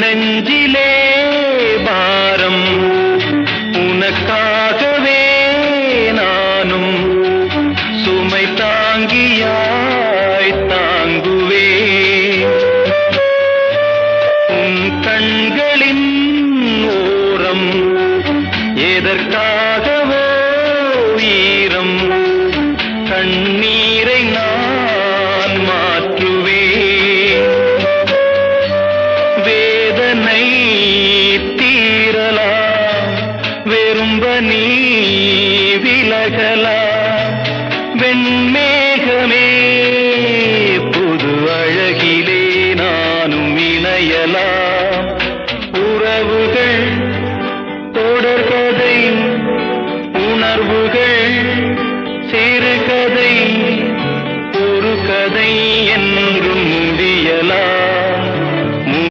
நெஞ்சிலே பாரம் உனக்காகவே நானும் சுமை தாங்கியாய் தாங்குவே உன் கண்களின் ஓரம் எதற்காகவோ ஈரம் கண்ணீரை நான் மாற்றுவேன் வேதனை தீரலாம் வெறும்ப நீ விலகலாம் வெண்மேகமே புது அழகிலே நானும் இணையலாம்